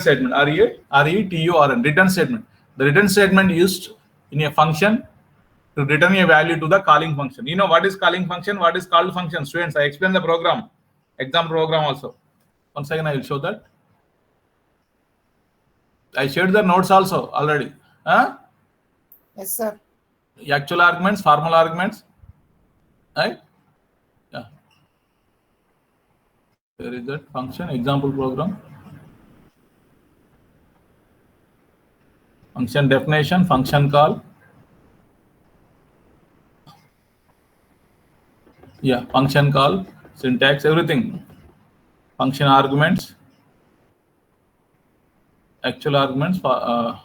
statement, return, return statement. The return statement used in a function to return a value to the calling function. You know what is calling function, what is called function? Students, I explained the program, example program also. One second, I will show that. I shared the notes also already. Yes, sir. Actual arguments, formal arguments, right? Yeah. Where is that function? Example program. Function definition, function call. Yeah, function call, syntax, everything. Function arguments, actual arguments. I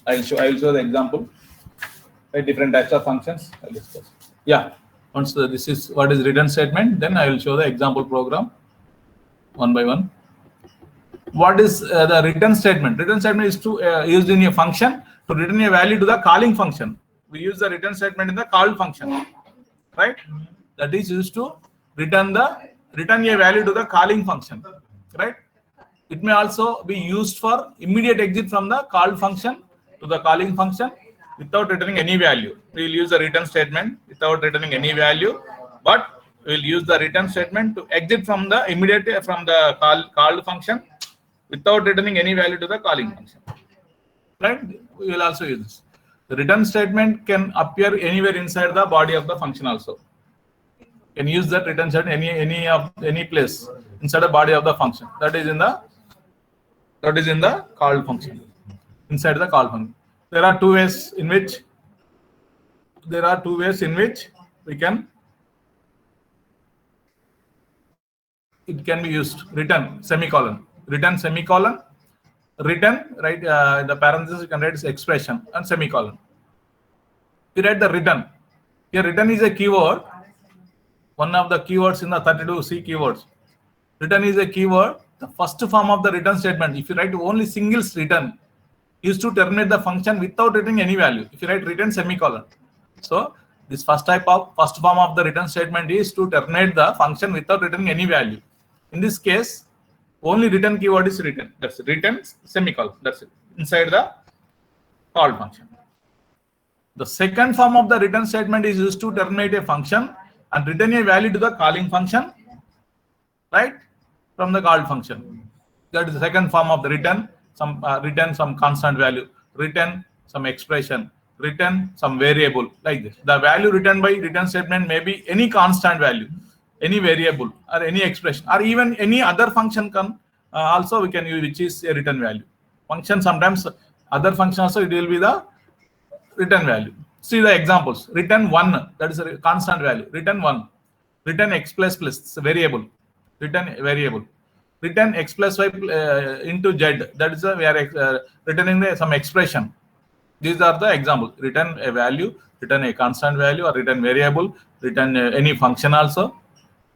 will show the example. Right, different types of functions. I'll discuss. Yeah. Once this is what is return statement, then I will show the example program one by one. What is the return statement? Return statement is to used in a function to return a value to the calling function. We use the return statement in the called function, right? That is used to return a value to the calling function, right? It may also be used for immediate exit from the called function to the calling function without returning any value. We will use the return statement without returning any value, but we will use the return statement to exit from the called function without returning any value to the calling function. Right? We will also use this. The return statement can appear anywhere inside the body of the function also. You can use that return statement any place inside the body of the function. That is in the called function. Inside the call function. There are two ways in which we can it can be used. Return semicolon, right? The parenthesis you can write is expression and semicolon. You write the return. Here return is a keyword. One of the keywords in the 32C keywords. Return is a keyword. The first form of the return statement. If you write only singles return, used to terminate the function without returning any value. If you write return semicolon, so this first form of the return statement is to terminate the function without returning any value. In this case, only return keyword is return. That's it. Return semicolon. That's it. Inside the called function. The second form of the return statement is used to terminate a function and return a value to the calling function, right, from the called function. That is the second form of the return. Return some constant value, return some expression, return some variable, like this. The value returned by return statement may be any constant value, any variable, or any expression, or even any other function can also we can use, which is a return value. Function sometimes other function also it will be the return value. See the examples. Return 1, that is a constant value. Return 1. Return x plus plus, it's a variable. Return variable. Return x plus y into z, that is we are returning some expression. These are the examples. Return a value, return a constant value, or return variable, return any function also,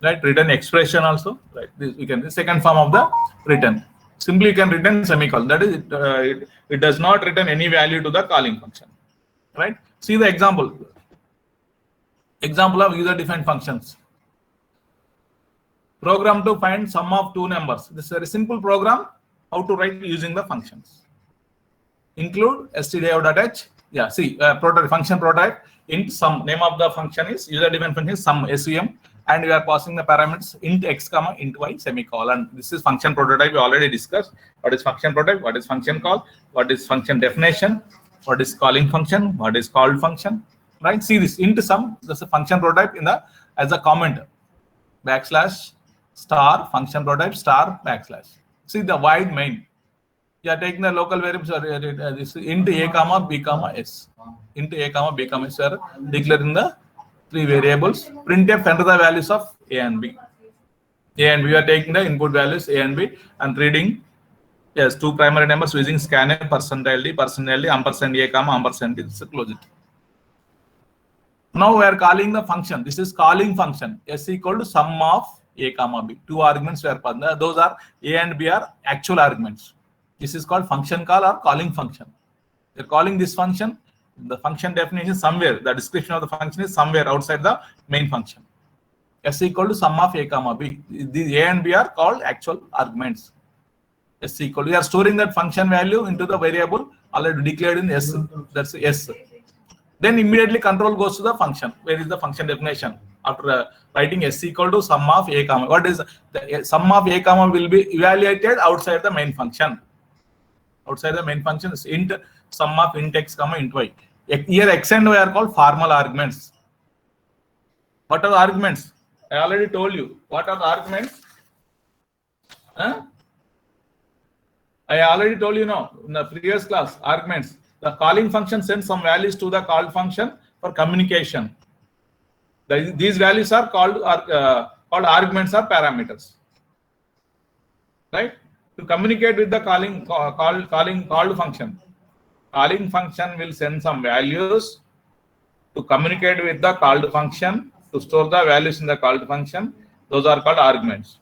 right? Return expression also, right? This we can the second form of the return. Simply you can return semicolon. That is it does not return any value to the calling function, right? See the example. Example of user-defined functions. Program to find sum of two numbers. This is a very simple program. How to write using the functions. Include stdio.h. Yeah, see function prototype int sum. Name of the function is user-defined function sum sum, and we are passing the parameters int x comma int y semicolon. This is function prototype. We already discussed what is function prototype, what is function call, what is function definition, what is calling function, what is called function. Right? See this int sum. That's a function prototype in the as a comment backslash star function prototype star backslash. See the void main. You are taking the local variables this int a comma b comma s. Int a comma b comma s are declaring the three variables. Printf enter the values of a and b. A and b, we are taking the input values a and b and reading two primary numbers using scanf %d ampersand a comma ampersand b. So close it. Now we are calling the function. This is calling function. S equal to sum of a comma b. Two arguments were passed. Those are a and b are actual arguments. This is called function call or calling function. You're calling this function. The function definition somewhere. The description of the function is somewhere outside the main function. S equal to sum of A comma B. The A and B are called actual arguments. S equal to, we are storing that function value into the variable already declared in S. That's S. Then immediately control goes to the function. Where is the function definition? After writing S equal to sum of A comma. What is the sum of A comma will be evaluated outside the main function. Outside the main function is int sum of int x comma int y. Here x and y are called formal arguments. What are the arguments? I already told you. What are the arguments? Huh? I already told you now in the previous class. Arguments. The calling function sends some values to the called function for communication. These values are called arguments or parameters. Right? To communicate with the called function. Calling function will send some values to communicate with the called function, to store the values in the called function. Those are called arguments.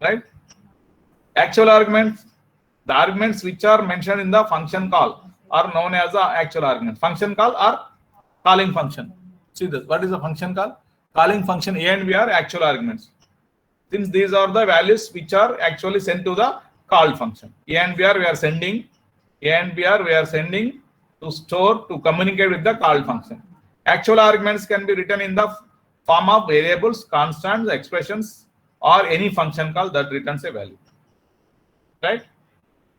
Right? Actual arguments. The arguments which are mentioned in the function call are known as the actual arguments. Function call or calling function. See this. What is the function call? Calling function A and B are actual arguments. Since these are the values which are actually sent to the called function. A and B are we are sending. A and B are we are sending to store to communicate with the called function. Actual arguments can be written in the form of variables, constants, expressions, or any function call that returns a value. Right?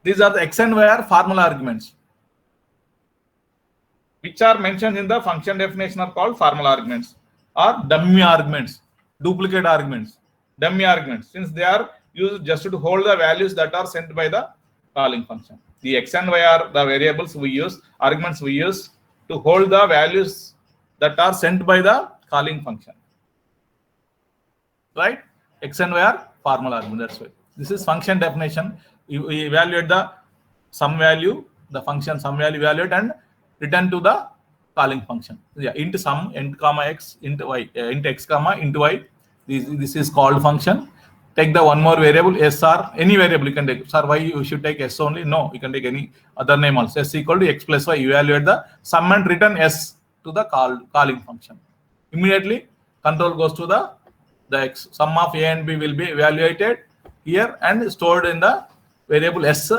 These are the x and y are formal arguments, which are mentioned in the function definition are called formal arguments or dummy arguments, duplicate arguments, dummy arguments, since they are used just to hold the values that are sent by the calling function. The x and y are the variables we use, arguments we use to hold the values that are sent by the calling function. Right? X and y are formal arguments. That's why. This is function definition. We evaluate the sum value, the function sum value evaluate and return to the calling function. Yeah, int sum, int comma x, int y, int x comma int y. This is called function. Take the one more variable s or any variable you can take. Sir, why you should take s only? No, you can take any other name also. S equal to x plus y. Evaluate the sum and return s to the calling function. Immediately control goes to the x. Sum of A and B will be evaluated here and stored in the variable s,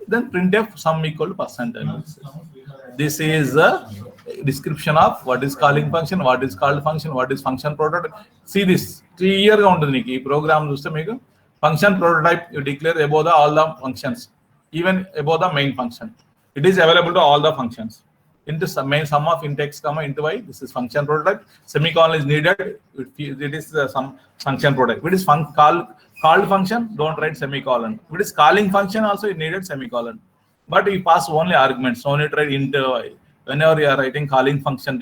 then printf sum equal to percentage. This is a description of what is calling function, what is called function, what is function prototype. See this, clear ga untundi meeku ee program chuste meeku function prototype you declare above all the functions, even above the main function. It is available to all the functions. Into main sum of int x comma int y, this is function prototype. Semicolon is needed. It is some function prototype. It is called function, don't write semicolon. If it is calling function, also it needed semicolon. But we pass only arguments, no need to write int y. Whenever you are writing calling function,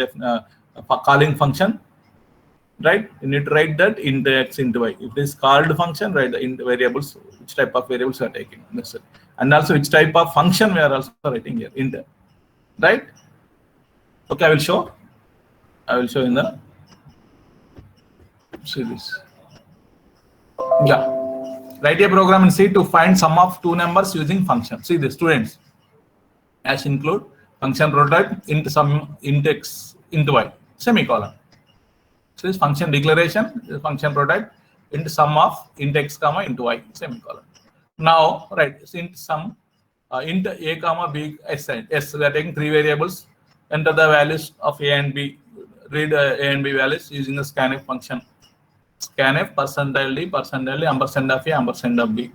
right? You need to write that int x int y. If it is called function, write the int variables, which type of variables you are taking. That's it. And also which type of function we are also writing here, int. Right? Okay, I will show in the, see this. Yeah, write a program in C to find sum of two numbers using function. See the students, as include function prototype int sum int x int y semicolon. So this function declaration, this function prototype int sum of int x comma int y semicolon. Now right, int sum int a comma b s. We are taking three variables. Enter the values of a and b. Read a and b values using the scanf function. Scanf percentile d percentile ampersand of a ampersand of b.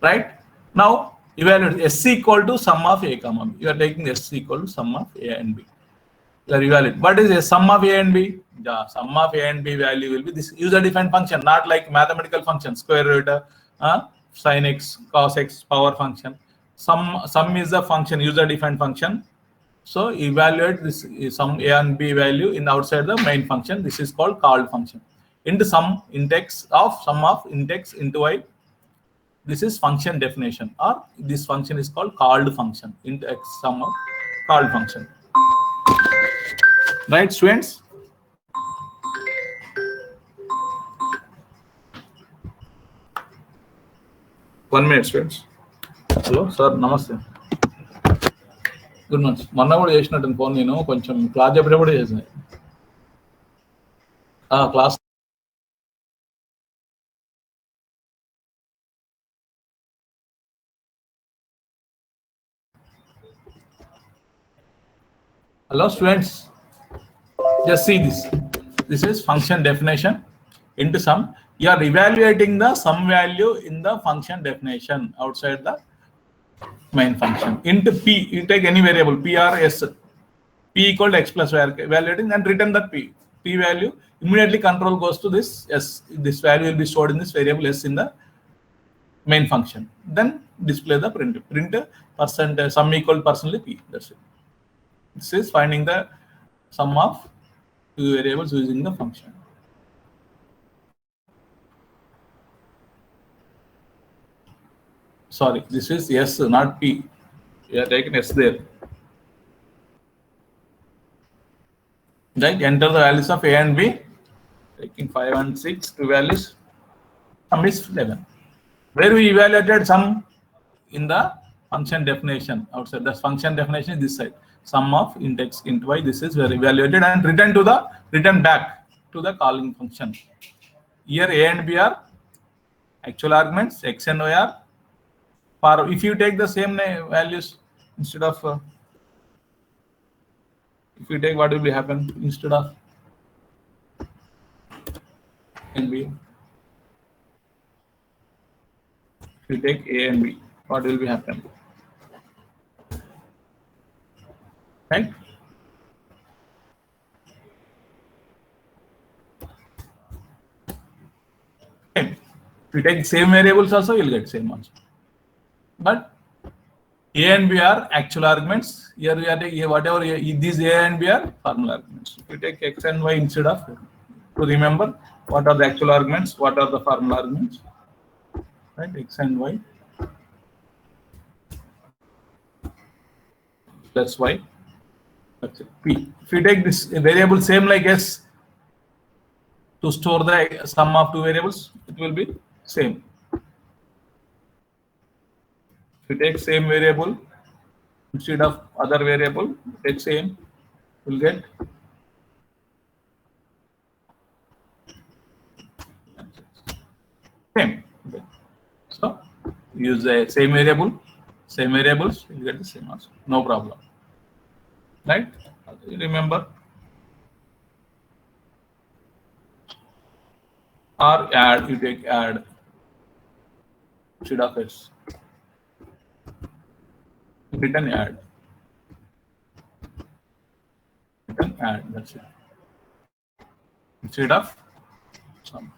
Right? Now evaluate s equal to sum of a comma b. You are taking s equal to sum of a and b. You are evaluate. What is a sum of a and b? The sum of a and b value will be this user defined function, not like mathematical function, square root, sin x, cos x, power function. Sum is the function, user defined function. So evaluate this sum a and b value in outside the main function. This is called function. Into sum int x of sum of int x into y. This is function definition, or this function is called function. Int x sum of called function. Right, students? One minute, students. Hello, sir. Namaste. Good morning. మొన్న కూడా చేసినట్టు phone నేను కొంచెం class చెప్పినప్పుడు చేసిన class Hello students, just see this. This is function definition into sum. You are evaluating the sum value in the function definition outside the main function. Into p, you take any variable p or s, p equal to x plus y, evaluating and return that p value. Immediately control goes to this s. This value will be stored in this variable s in the main function. Then display the print percent sum equal percent p. That's it. This is finding the sum of two variables using the function. Sorry, this is s, not p. We are taking s there. Right, enter the values of a and b. Taking 5 and 6, two values. Sum is 11. Where we evaluated sum in the function definition outside. The function definition is this side. Sum of int x, int y. This is where evaluated and return back to the calling function. Here a and b are actual arguments. X and y are. For if you take the same values instead of if you take, what will be happen instead of and b? If you take a and b, what will be happen? Right? If you take same variables also, you'll get same answer. But a and b are actual arguments. Here we are taking whatever these a and b are formal arguments. If you take x and y instead of, to remember what are the actual arguments, what are the formal arguments, right? X and y plus y. That's it. P. If you take this variable same like s to store the sum of two variables, it will be same. If you take same variable instead of other variable, take same, you'll get same. So use the same variable, same variables, you'll get the same answer. No problem. Right? Remember. Or add, you take add instead of s. Return add. Return add, that's it. Instead of sum.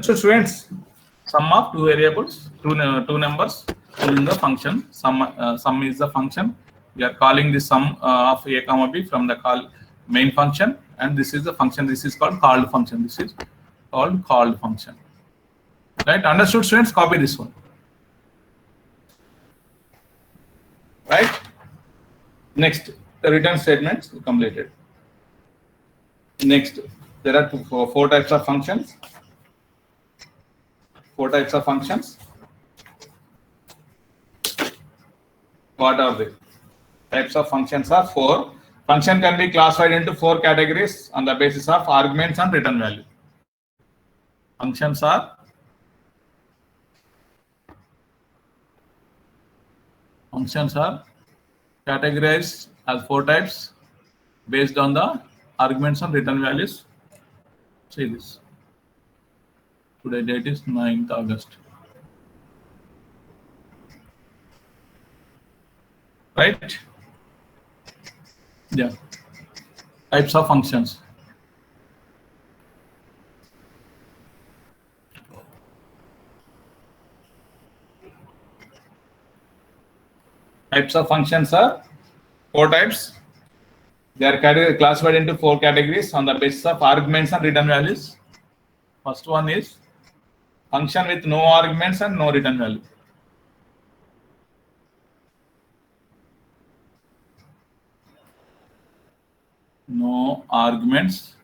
So students, sum of two variables, two numbers in the function. Sum is the function. We are calling the sum of a comma b from the main function, and this is the function. This is called called function. This is called function. Right? Understood, students? Copy this one. Right? Next, the return statements completed. Next, there are four types of functions. Four types of functions. What are they? Types of functions are four. Function can be classified into four categories on the basis of arguments and return value. Functions are categorized as four types based on the arguments and return values. See this. Today date is 9th August. Right? Yeah. Types of functions. Types of functions are four types. They are classified into four categories on the basis of arguments and return values. First one is function with no arguments and no return value. No arguments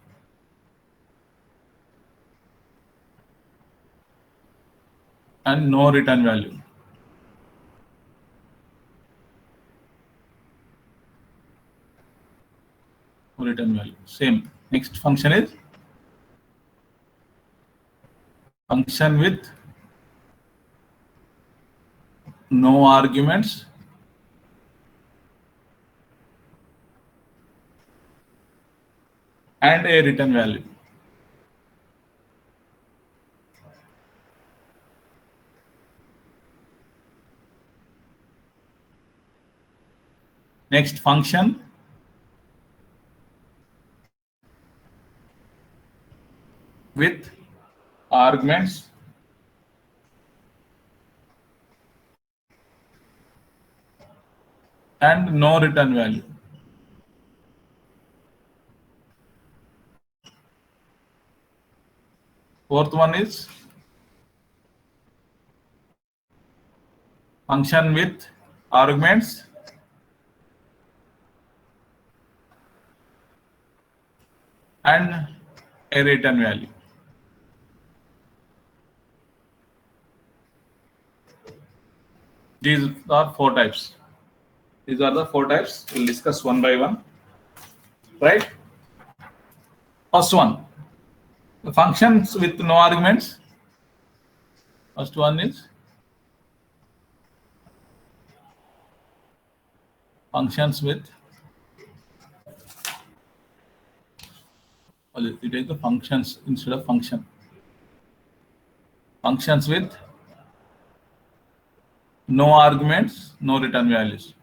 and no return value. Return value. Same. Next function is function with no arguments and a return value. Next, function with arguments and no return value. Fourth one is function with arguments and a return value. These are four types. These are the four types. We'll discuss one by one. Right? First one, the functions with no arguments. First one is functions with, it is the functions instead of function. Functions with no arguments, no return values.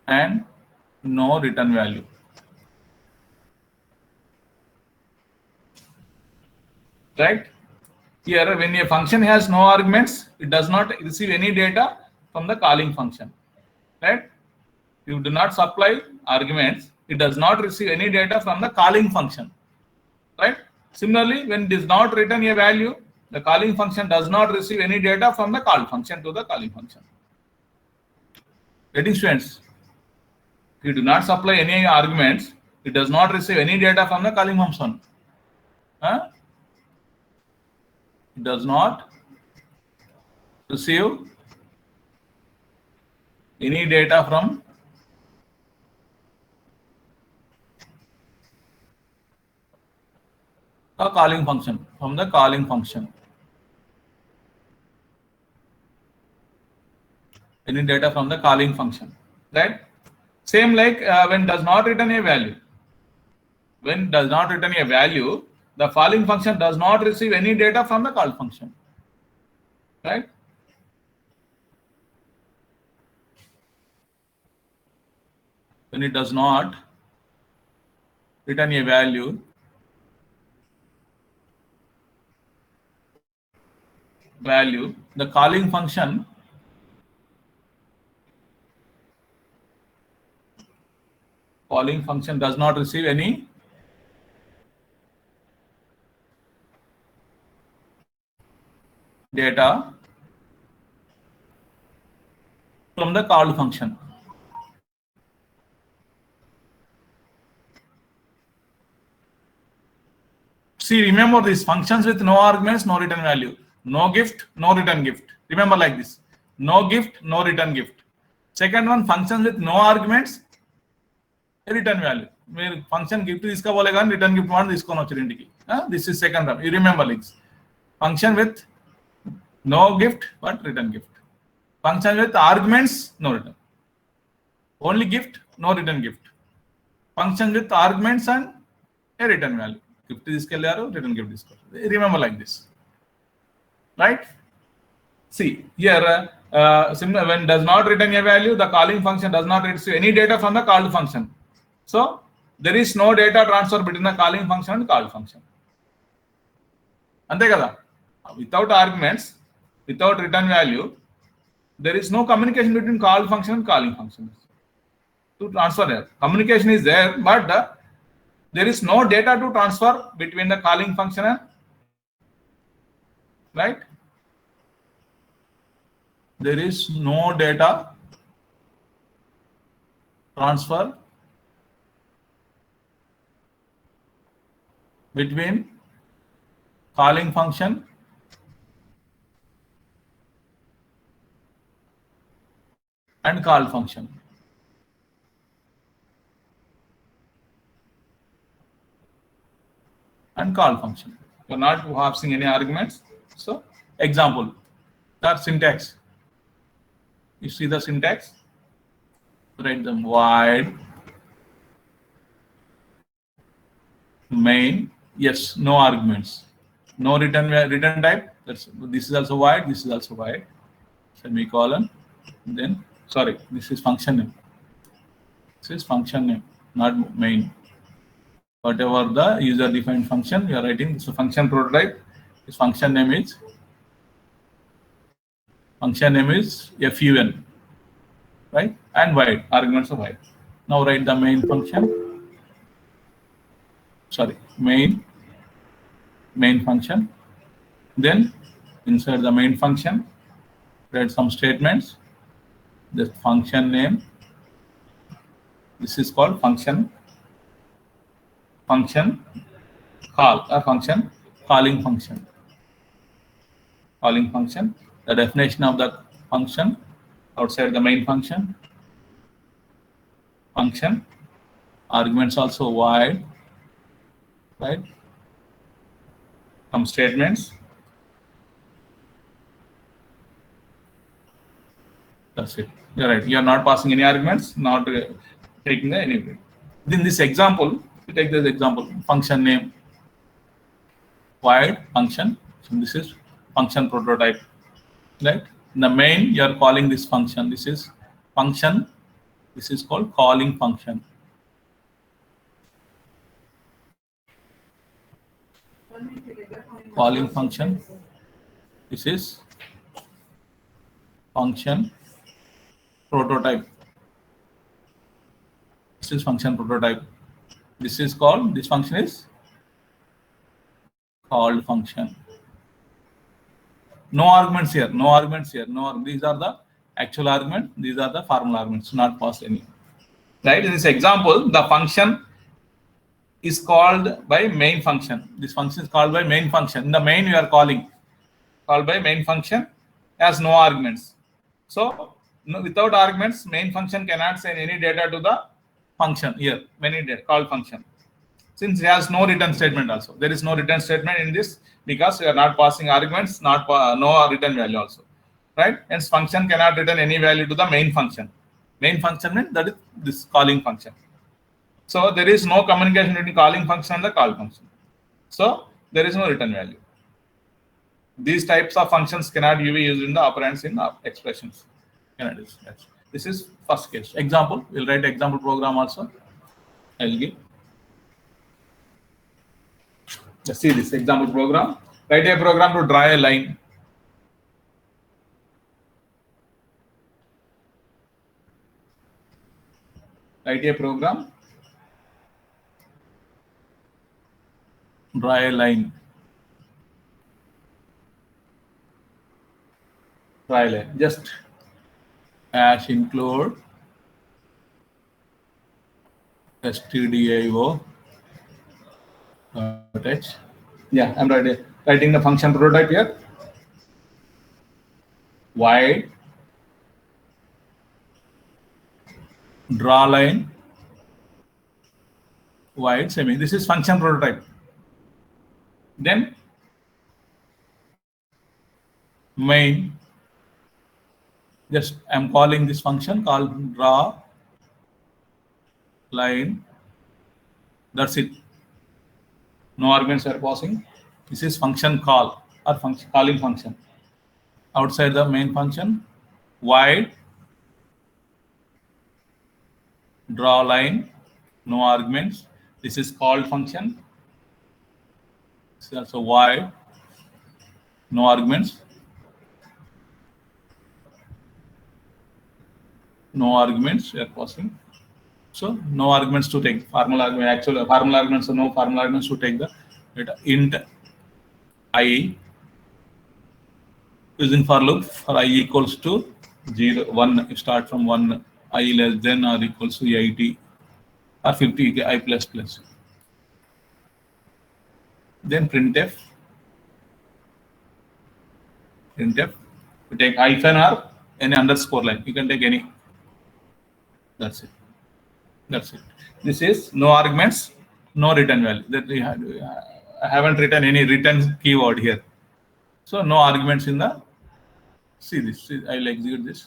And no return value. Right? Here, when a function has no arguments, it does not receive any data from the calling function. Right? You do not supply arguments, it does not receive any data from the calling function. Right? Similarly, when it does not return a value, the calling function does not receive any data from the call function to the calling function. Getting students? If you do not supply any arguments, it does not receive any data from the calling function. It does not receive any data from a calling function, from the calling function. Any data from the calling function, right? Same like when does not return a value. When does not return a value, the calling function does not receive any data from the call function, right? When it does not return a value, the calling function does not receive any data from the call function. See, remember these functions with no arguments, no return value. No gift, no return gift. Remember like this. No gift, no return gift. Second one, functions with no arguments, return value. Mere function gift iska bolega, return gift one iskona vachiri intiki. This is second one. You remember like this. Function with no gift but return gift. Function with arguments, no return. Only gift, no return gift. Function with arguments and a return value. Gift తీసుకెళ్ళారు, return gift తీసుకెళ్ళారు. Remember like this. Right? See, here, when does not return a value, the calling function does not receive any data from the called function. So, there is no data transfer between the calling function and called function. Ante kada? Without arguments, without return value, there is no communication between called function and calling function. To transfer there, communication is there, but there is no data to transfer between the calling function and, right? There is no data transfer between calling function and call function. And call function. You're not passing any arguments. So, example, that syntax. You see the syntax? Write them void main. Yes, no arguments, no return type. This is also void. This is also void. Semicolon. Then sorry, this is function name. This is function name, not main. Whatever the user defined function you are writing, this is a function prototype. This function name is fun, right? And void, arguments of void. Now write the main function. Sorry, main function. Then inside the main function, write some statements. The function name. This is called function call or function calling function. Calling function. The definition of the function outside the main function. Function arguments also void, right? Some statements. That's it. You're right. You are not passing any arguments, not taking the any. In this example, we take this example: function name, void function. So this is function prototype, right? In the main, you are calling this function. This is function. This is called calling function. Calling function. This is function prototype. This is function prototype. This is called, this function is called function. No arguments here, no arguments here, no. These are the actual argument, these are the formal arguments, not passed any. Right? In this example, the function is called by main function. This function is called by main function. In the main, you are called by main function has no arguments. So without arguments, main function cannot send any data to the function here, called function. Since it has no return statement also. There is no return statement in this because we are not passing arguments, no return value also. Right? Hence function cannot return any value to the main function. Main function means that is this calling function. So there is no communication between calling function and the call function. So there is no return value. These types of functions cannot be used in the operands in expressions. This is first case. Example, we'll write example program also. I'll give. Let's see this example program. Write a program to draw a line. Write a program. Draw a line. Draw a line. Just hash include stdio. Yeah, I'm writing the function prototype here. Void draw line void semi. This is function prototype. Then main. Just I'm calling this function called draw line. That's it. No arguments are passing. This is function call or function calling function. Outside the main function, void draw line, no arguments. This is called function. This is also void, no arguments. No arguments we are passing. So no arguments to take. Formal argument, actual formal arguments, so no formal arguments to take the data. Int I using for loop for I equals to 0, 1. You start from 1, I less than or equals to 80 or 50, I plus plus. Then printf. You take hyphen or any underscore line. You can take any. That's it. That's it. This is no arguments, no return value. That we had, I haven't written any return keyword here. So no arguments in the. See this. I'll execute this.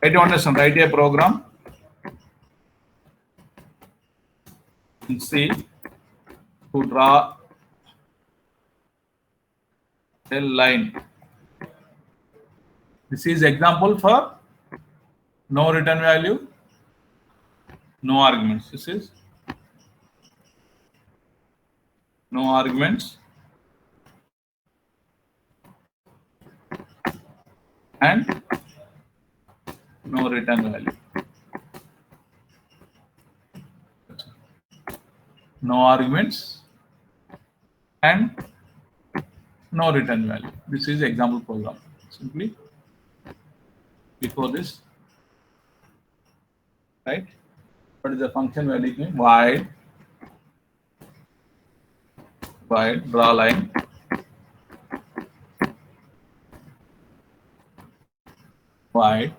Try to understand. Write a program in C to draw a line. This is example for no return value, no arguments. This is no arguments and no return value. No arguments and no return value. This is example program. Simply before this, right? What is the function value? Void draw line void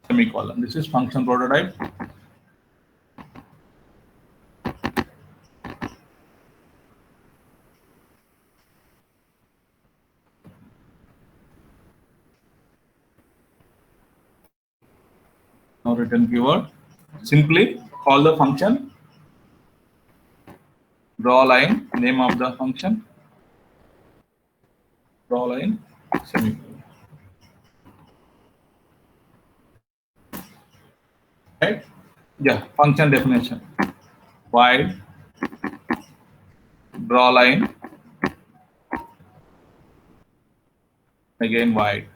semicolon. This is function prototype. No return keyword. Simply call the function, draw line, name of the function, draw line, semicolon. Right? Yeah, function definition. Void draw line, again void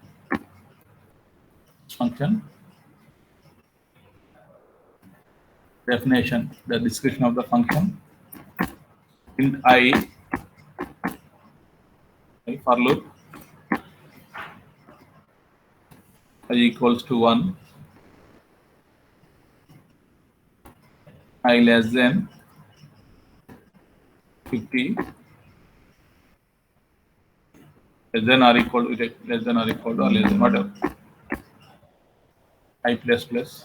function definition, the description of the function. Int I for loop I equals to 1, I less than 50, less than or equal to, less than or equal to or less than whatever, I plus plus,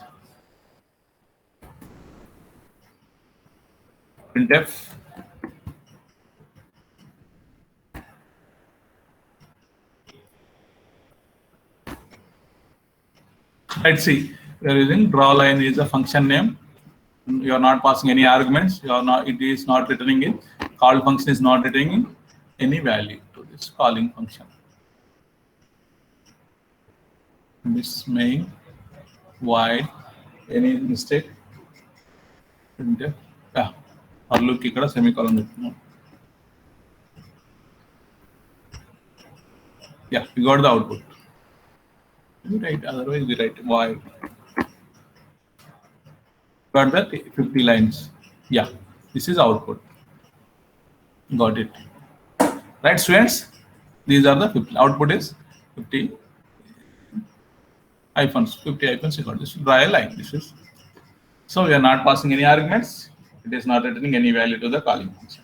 printf let's see, we are using draw line is a function name. You are not passing any arguments. You are not. It is not returning it. Call function is not returning any value to this calling function. This main void any mistake. Yeah, or look ikkada semicolon. Yeah, we got the output. You write, otherwise we write void. Got that 50 lines. Yeah, this is output. Got it. Right, students? These are the 50. Output is 50 hyphens. 50 hyphens. You got this. Draw a line. This is. So we are not passing any arguments. It is not returning any value to the calling function.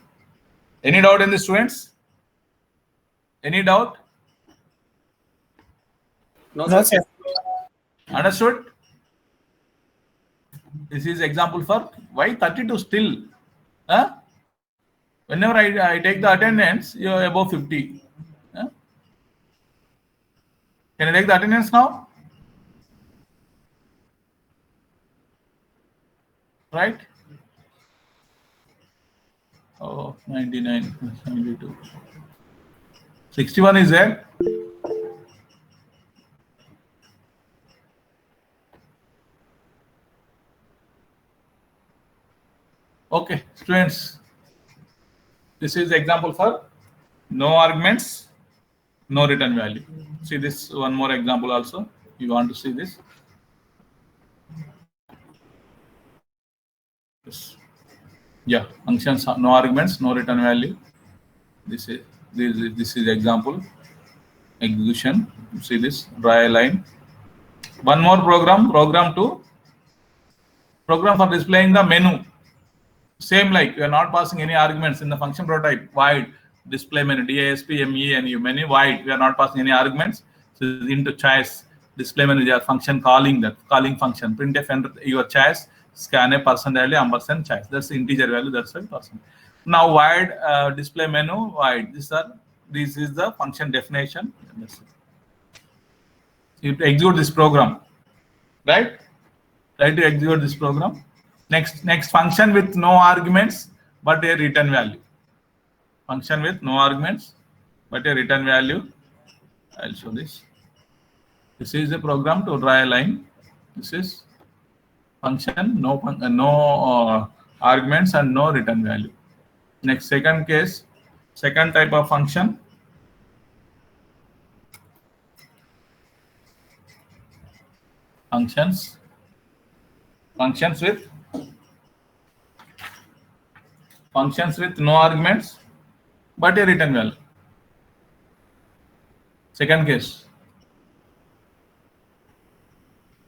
Any doubt in this, students? Any doubt? No, sir. Understood? This is example for why 32 still. Huh? Whenever I take the attendance, you are above 50. Huh? Can I take the attendance now? Right? Oh, 99, 72. 61 is there. Okay, students, this is example for no arguments, no return value. See this one more example also. You want to see this? Yes. Yeah, functions no arguments, no return value. This is example execution. See this, draw a line. One more program 2. Program for displaying the menu. Same like we are not passing any arguments in the function prototype. Void display menu, DISP, MENU menu void. We are not passing any arguments. So into choice display menu, their function calling that calling function. Printf enter your choice, scan a person value, ampersand choice. That's the integer value. That's a person. Now void display menu void. This is the function definition. You execute this program. right? Try to execute this program. Next function with no arguments but a return value. Function with no arguments but a return value. I'll show this. This is the program to draw a line. This is function, no arguments and no return value. Next, second case, second type of function. Functions with no arguments but a return value. Second case,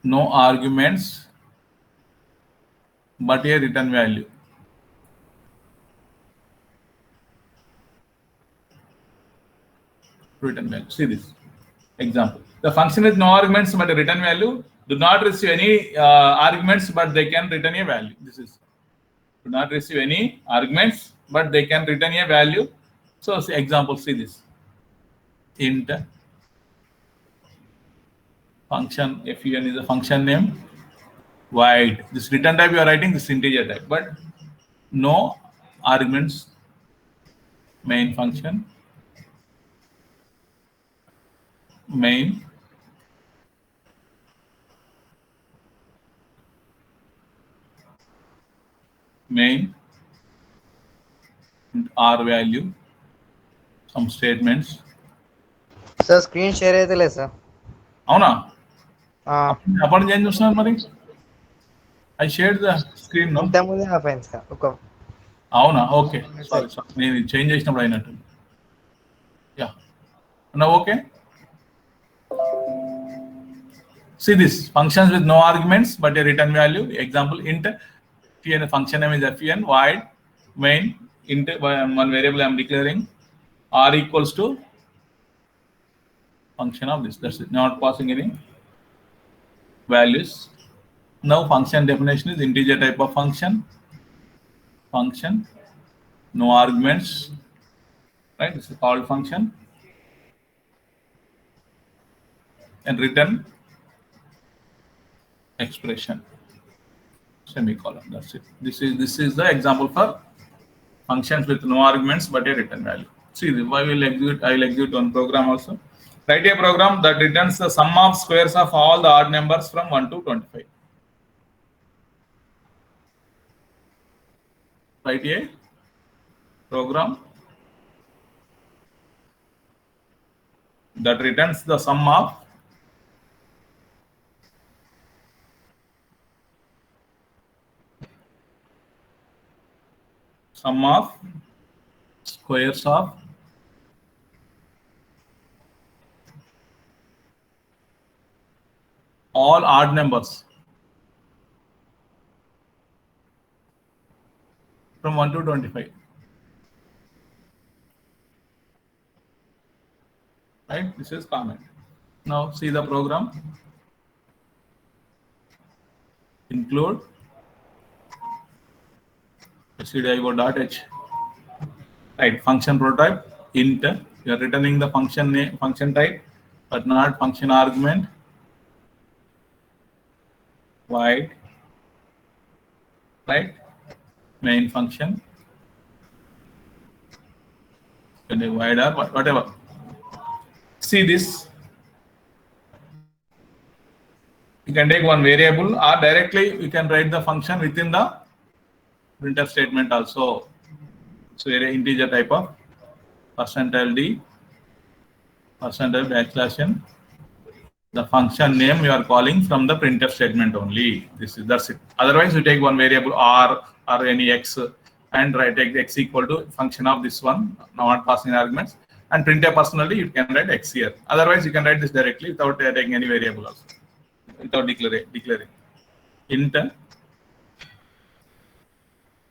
no arguments but a return value. Return value. See this example. The function with no arguments but a return value do not receive any arguments but they can return a value. This is do not receive any arguments but they can return a value. So see example, see this. Int function fun is a function name. Void. This return type you are writing this integer type, but no arguments. Main function. Main. R value. Some statements. Sir, screen share అయితే sir. అవునా అప్పుడు ఏం చూస్తున్నారు మరి I shared the screen no ఇంతకుముందే off అయింది sir ఒక అవునా ఓకే సారీ నేను చేంజ్ చేసినప్పుడు అయినట్టు yeah now okay see this functions with no arguments but a return value. Example int fun function name is fun void main int one variable I am declaring r equals to function of this. That's it. Not passing any values. Now function definition is integer type of function. No arguments. Right? This is called function. And return expression. Semicolon. That's it. This is the example for functions with no arguments but a return value. See, I will execute one program also. Write a program that returns the sum of squares of all the odd numbers from 1 to 25. Write a program that returns the sum of squares of all odd numbers from 1 to 25. Right? This is comment. Now see the program. Include stdio.h. Right? Function prototype int. You are returning the function name, function type, but not function argument. Void. Right? Main function. Void or whatever. See this. You can take one variable or directly you can write the function within the printf statement also. So a integer type of %d %n. The function name you are calling from the printf statement only. That's it. Otherwise you take one variable r or any x and write x equal to function of this one, not passing arguments, and printf personally you can write x here. Otherwise you can write this directly without taking any variable also, without declaring. Int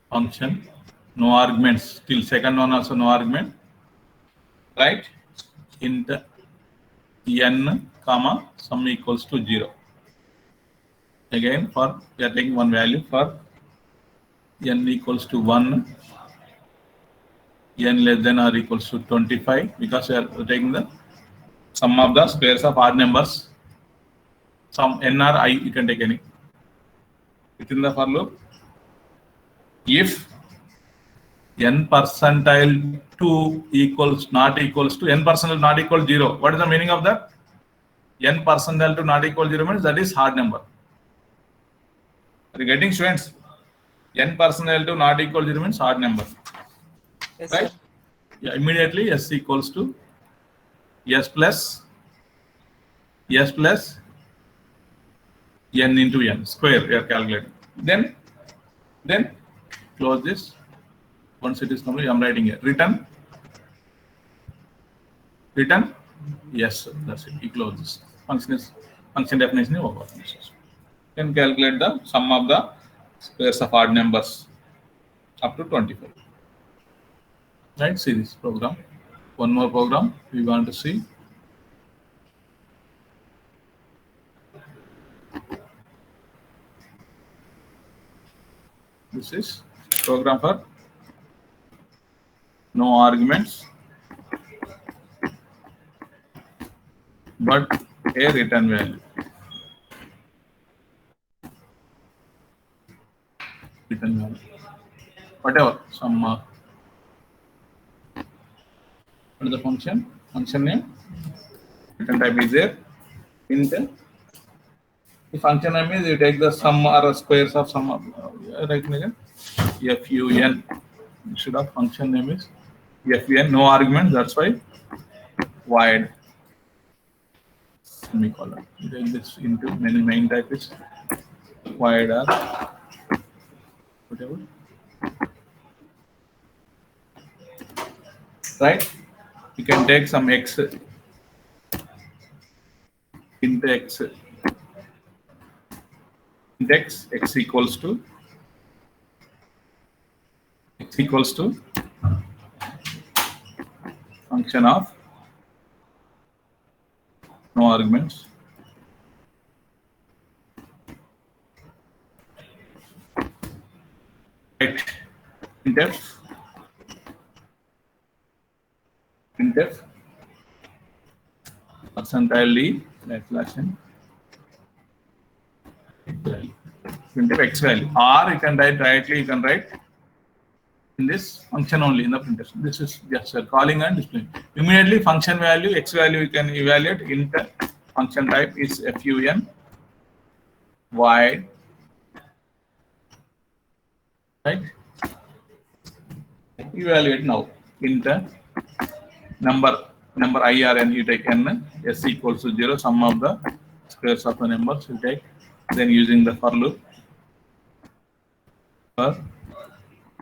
function, no arguments, till second one also no argument, right? Int n comma sum equals to 0. Again, for we are taking one value for n equals to 1, n less than or equals to 25, because we are taking the sum of the squares of odd numbers some n or I, you can take any. Within the for loop, if n percentile 2 equals not equals to n percentile not equal 0. What is the meaning of that? N percentile to not equal 0 means that is hard number. Are you getting, students? N percentile to not equal 0 means hard number. Yes, Right? sir. Yeah, immediately S equals to S plus n into n square you are calculating. Then close this. Once it is complete, I am writing here. Return. Yes, that's it. You close this. Function definition is over. Then calculate the sum of the squares of odd numbers up to 25. Right? See this program. One more program we want to see. This is program for no arguments but a return value. Return value. Whatever, some what is the function? Function name. Return type is there. Int. The function name is you take the sum or squares of sum of right again. Fun. Instead of function name is fun, no argument, that's why void semicolon. You take this into main type is void or whatever. Right? You can take some x int x. Index x equals to function of no arguments right printf percentile d /n printf x value, or you can write directly, you can write in this function only in the printf. This is just calling and displaying. Immediately function value, x value you can evaluate. Int function type is fun void, right? Evaluate now. Int number I or n, you take n, s equals to 0, sum of the squares of the numbers you take. Then using the for loop for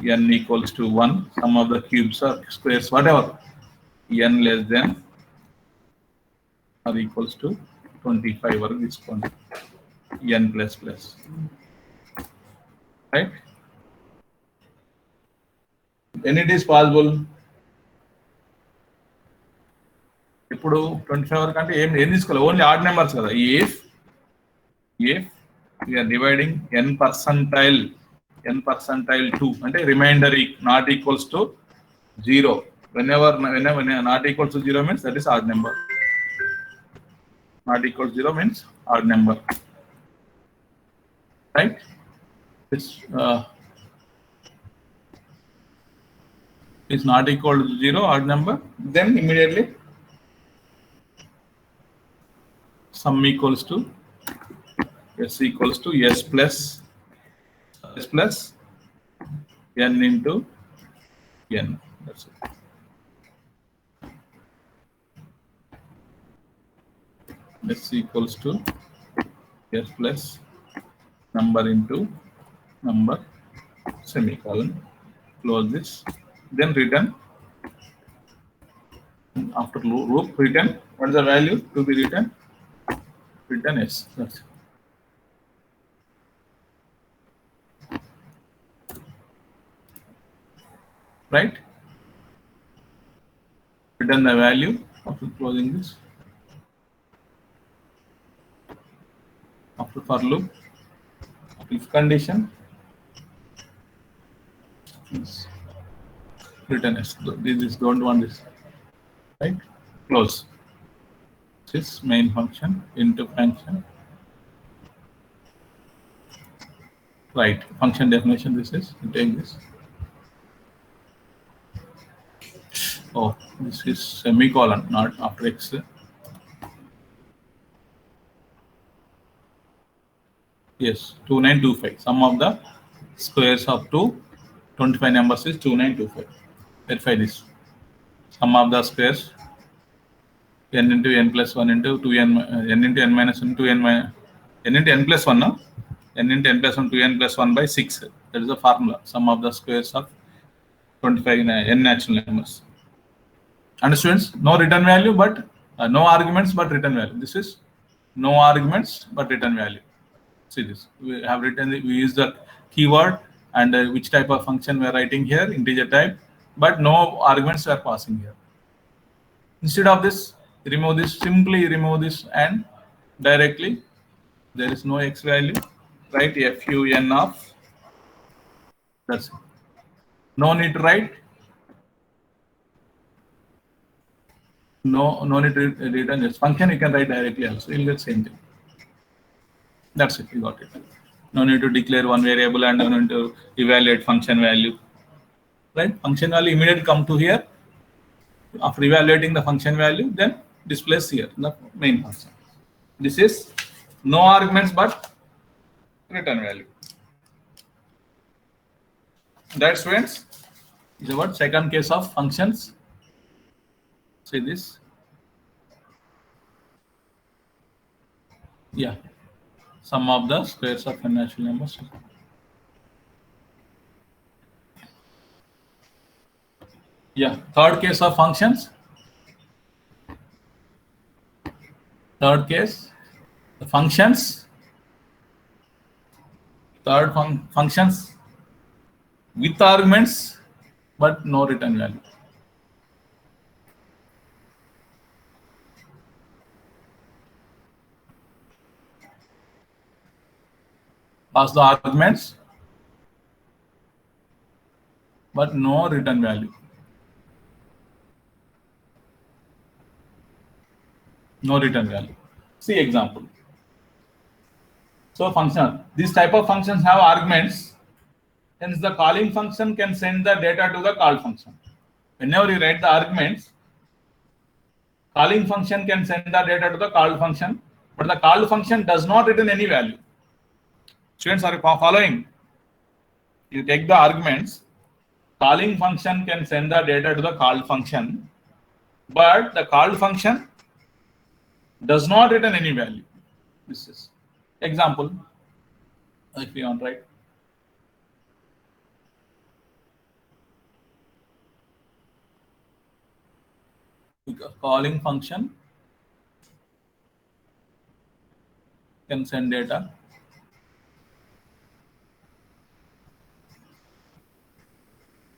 n equals to 1, sum of the cubes or squares, whatever, n less than or equals to 25 or this one, n plus plus. Right? When it is possible, ఇప్పుడు 25 వరకు అంటే ఏం తీసుకోవాలి, only odd numbers కదా. if we are dividing n percentile 2 అంటే reminder not equals to 0, whenever not equals to 0 means that is odd number. Not equal to 0 means odd number, right? It's is not equal to 0, odd number, then immediately sum equals to s equals to s plus n into n. That's it. S equals to s plus number into number, semicolon. Close this. Then return. After loop, return. What is the value to be returned? Return s. That's it. Right? Return the value after closing this. After for loop, if condition, return s. This don't want this. Right? Close. This main function into function Right. Function definition. This is, you take this. Oh, this is semicolon, not after x. Yes, 2925. Sum of the squares of 25 numbers is 2925. Verify this. Sum of the squares n into n plus 1 into 2n, n into n minus 1 to n into n plus 1, no? N into n plus 1 to n plus 1 by 6. That is the formula. Sum of the squares of 25 n natural numbers. And students, no return value, but no arguments, but return value. This is no arguments, but return value. See this. We have written, we use the keyword and which type of function we are writing here, integer type, but no arguments are passing here. Instead of this, remove this, simply remove this, and directly there is no x value. Write fun of, that's it. No need to write. No need to return this function. You can write directly also. You'll get same thing. That's it. You got it. No need to declare one variable and no need to evaluate function value. Right? Function value immediately come to here. After evaluating the function value, then displays here the main function. This is no arguments but return value. That, students, is about second case of functions. See this. Yeah. Sum of the squares of n natural numbers. Yeah. Third case of functions. Third case, the functions. Third functions with arguments but no return value. Pass the arguments but no return value. No return value. See example. So function, this type of functions have arguments, hence the calling function can send the data to the call function. Whenever you write the arguments, calling function can send the data to the call function, but the call function does not return any value. Students, are you following? You take the arguments, calling function can send the data to the call function, but the call function does not return any value. This is example. If you want, right? Because calling function can send data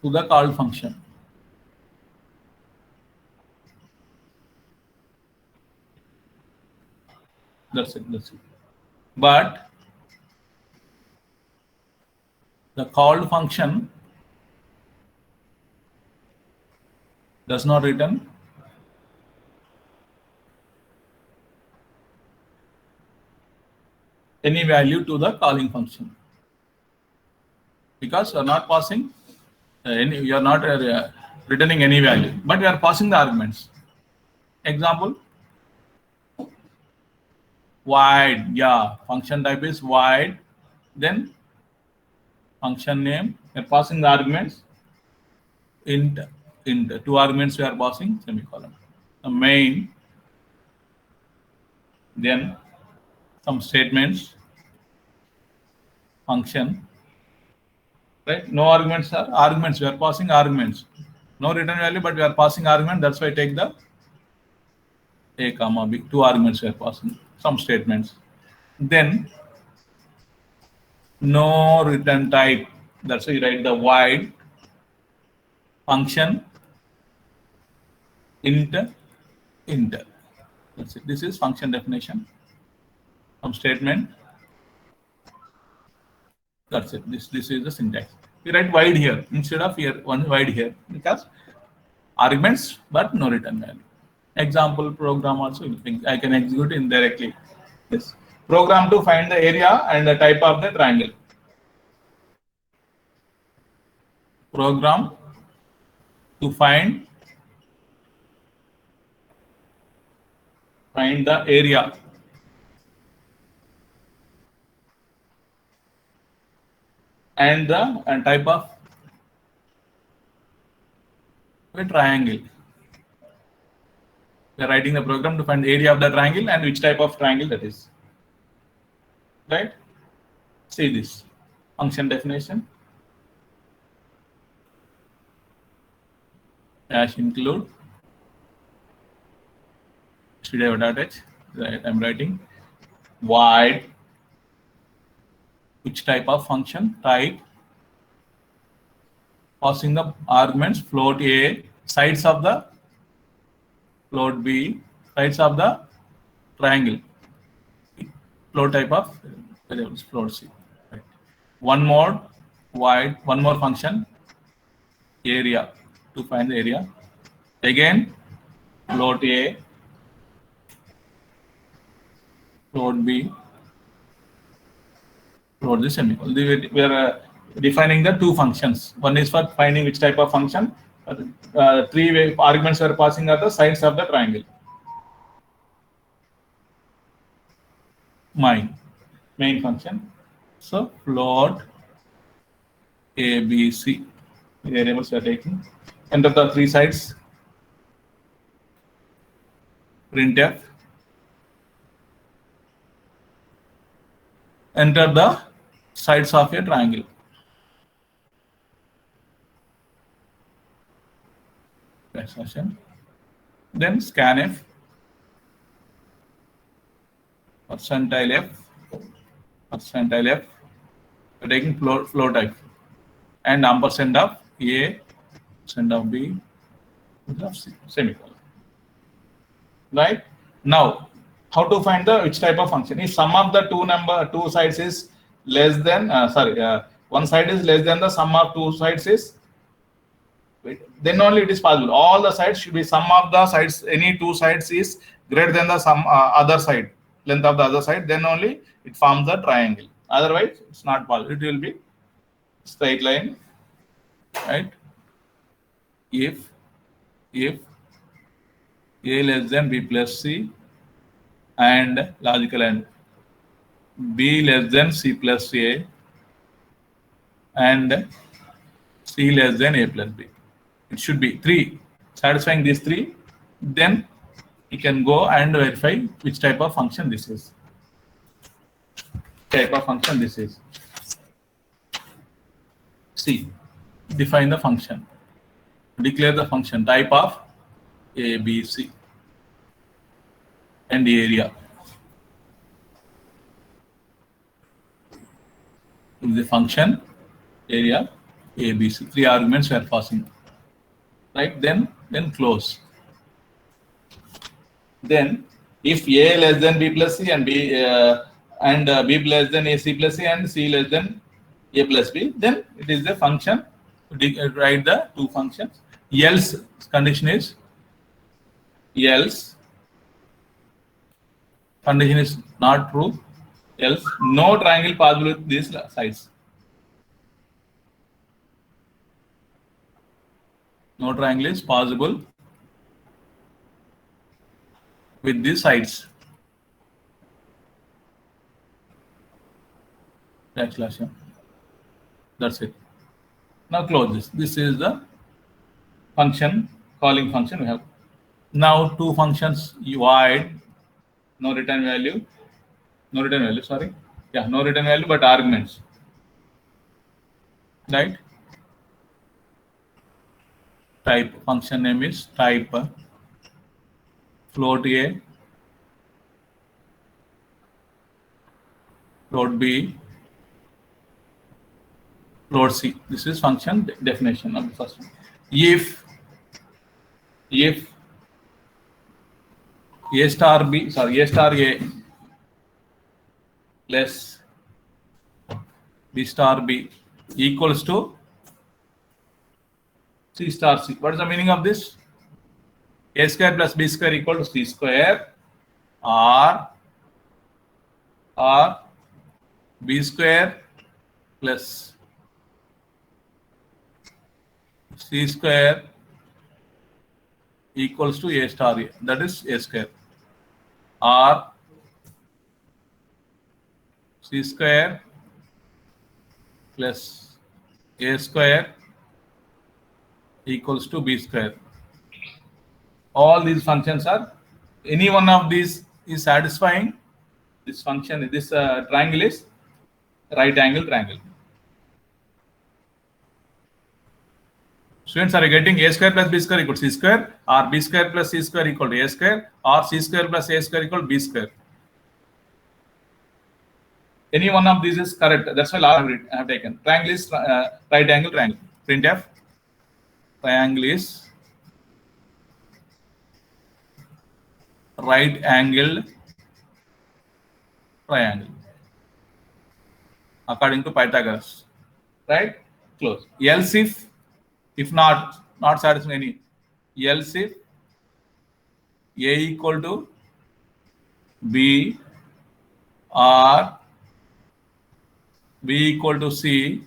to the call function. That's it. That's it. But the called function does not return any value to the calling function because you are not passing any, you are not returning any value, but we are passing the arguments. Example. Void, yeah, function type is void, then function name, we are passing the arguments, int, two arguments we are passing, semicolon. The main, then some statements, function, right? No arguments are arguments, we are passing arguments. No return value, but we are passing argument, that's why I take the A comma B, two arguments we are passing. Some statements, then no return type, that's why you write the void function int. That's it. This is function definition. Some statement, that's it. This is the syntax. We write void here instead of here, one void here because arguments but no return value. Example program also, I can execute indirectly. This program to find the area and the type of the triangle. program to find the area and the type of a triangle. We are writing the program to find the area of the triangle and which type of triangle that is. Right? See this function definition. Dash include stdio.h. Right, I'm writing void which type of function type, passing the arguments float A, sides of the float B, sides of the triangle, float type of variables, float C. Right. One more void, one more function area to find the area. Again float A, float B, float the semicolon. We are defining the two functions. One is for finding which type of function. Three arguments are passing are the sides of the triangle. Main function. So float A, B, C variables we are taking. Enter the three sides. Printf. Enter the sides of a triangle. Then scanf, percentile F, we're taking float type, and ampersand of A, percent of B, of C, semicolon. Right? Now, how to find the which type of function? If sum of the two sides is less than, one side is less than the sum of two sides is, then only it is possible. All the sides should be sum of the sides, any two sides is greater than the sum other side, length of the other side, then only it forms the triangle. Otherwise, it's not possible. It will be straight line, right? If A less than B plus C and logical and B less than C plus A and C less than A plus B. It should be 3. Satisfying these 3, then you can go and verify which type of function this is. C. Define the function. Declare the function type of A, B, C and the area. The function area A, B, C. 3 arguments we are passing. Right? Then close. Then if A less than B plus C and B less than A, C plus C and C less than A plus B, then it is the function. Write the two functions. Else condition is not true. Else no triangle possible with these sides. No triangle is possible with these sides. That's it. Now close this. This is the function, calling function we have. Now two functions, void, no return value, sorry. Yeah, no return value, but arguments. Right? Type, function name is type float A, float B, float C. This is function definition of the first one. If A star A less B star B equals to C star C. What is the meaning of this? A square plus B square equal to C square or B square plus C square equals to A star A, that is A square, or C square plus A square equals to B square. All these functions are, any one of these is satisfying this function, this triangle is right angle triangle. Students, are you getting A square plus B square equal to C square, or B square plus C square equal to A square, or C square plus A square equal to B square? Any one of these is correct. That's why I have taken. Triangle is right angle triangle. Printf. Triangle is right angled triangle according to Pythagoras. Right? Close. Else if not satisfying any, else if A equal to B or B equal to C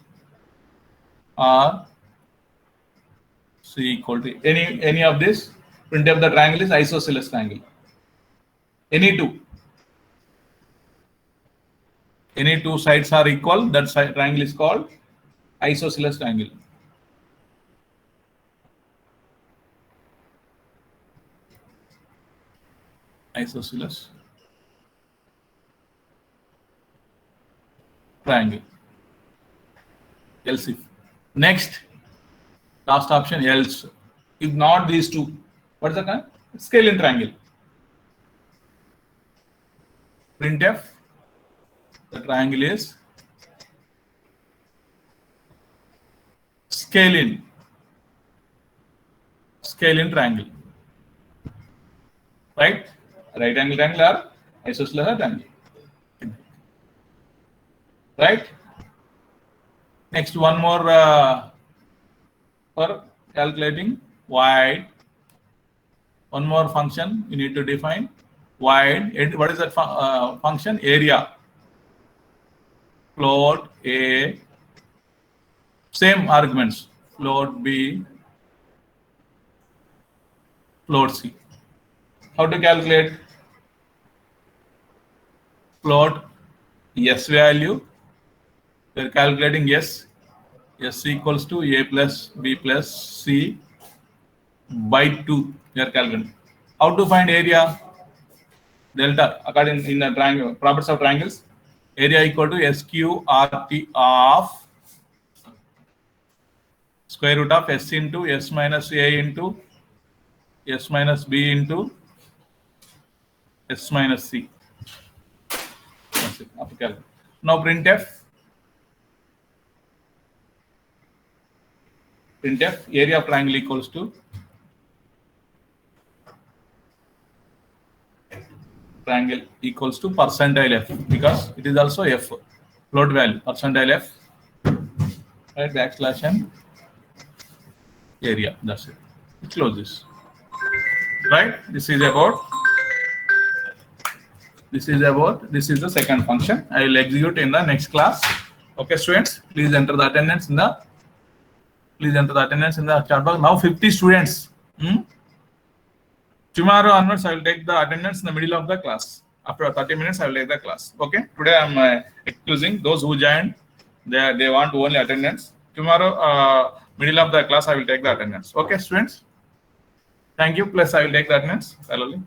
or C equal to any of this, printf the triangle is isosceles triangle. Any two sides are equal, that triangle is called isosceles triangle. Isosceles triangle. Else if. Next, last option, else. If not these two, what is the kind? Scalene triangle. Printf, the triangle is scalene triangle. Right? Right angle triangle or isosceles triangle. Right? Next, one more for calculating void. One more function you need to define. Void. What is that function? Area. Float A. Same arguments. Float B. Float C. How to calculate? Float S value. We are calculating S. S equals to A plus B plus C by 2. We are calculating. How to find area? Delta, according in the triangle, properties of triangles, area equal to SQRT of square root of S into S minus A into S minus B into S minus C. That's it. Now printf area of triangle equals to triangle equals to percentile F, because it is also F, float value, percentile F, right, backslash and area. That's it. Close this. Right? This is the second function. I will execute in the next class. Okay, students, please enter the attendance in the chat box. Now 50 students. Tomorrow onwards, I will take the attendance in the middle of the class. After 30 minutes, I will take the class. Okay. Today I am excusing those who joined. They want only attendance. Tomorrow, middle of the class, I will take the attendance. Okay, students. Thank you. Plus, I will take the attendance. Hello.